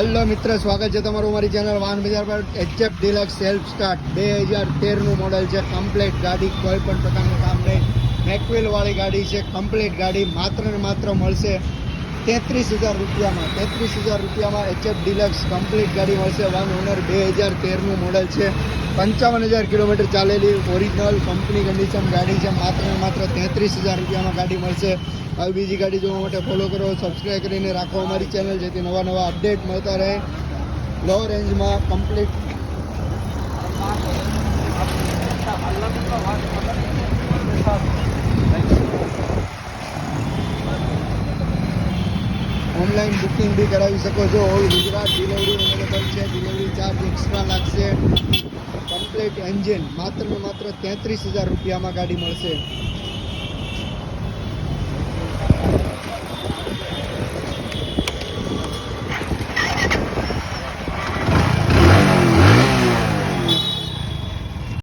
Hello મિત્ર, સ્વાગત છે તમારું અમારી ચેનલ વાહન બજાર પર. એચએફ ડિલક્સ સેલ્ફ સ્ટાર્ટ 2013નું મોડલ છે. કમ્પ્લીટ ગાડી, કોઈ પણ પ્રકારનું કામ નહીં. મેકવેલવાળી ગાડી છે. કમ્પ્લીટ ગાડી માત્ર ને માત્ર મળશે 33,000 રૂપિયામાં. 33,000 રૂપિયામાં એચએફ ડિલક્સ કમ્પ્લીટ ગાડી મળશે. વન ઓનર 2013નું મોડલ છે. 55,000 કિલોમીટર ચાલેલી ઓરિજિનલ કંપની કન્ડિશન ગાડી છે. માત્ર ને માત્ર 33,000 રૂપિયામાં ગાડી મળશે. આવી બીજી ગાડી જોવા માટે ફોલો કરો, સબસ્ક્રાઈબ કરીને રાખો અમારી ચેનલ, જેથી નવા નવા અપડેટ મળતા રહે. લો રેન્જમાં કમ્પ્લીટ ઓનલાઈન બુકિંગ બી કરાવી શકો છો. ઓલ ગુજરાત ડિલિવરી અવેલેબલ છે. ડિલિવરી ચાર્જ એક્સ્ટ્રા લાગશે. કમ્પ્લીટ એન્જિન માત્ર ને માત્ર 33,000 રૂપિયામાં ગાડી મળશે.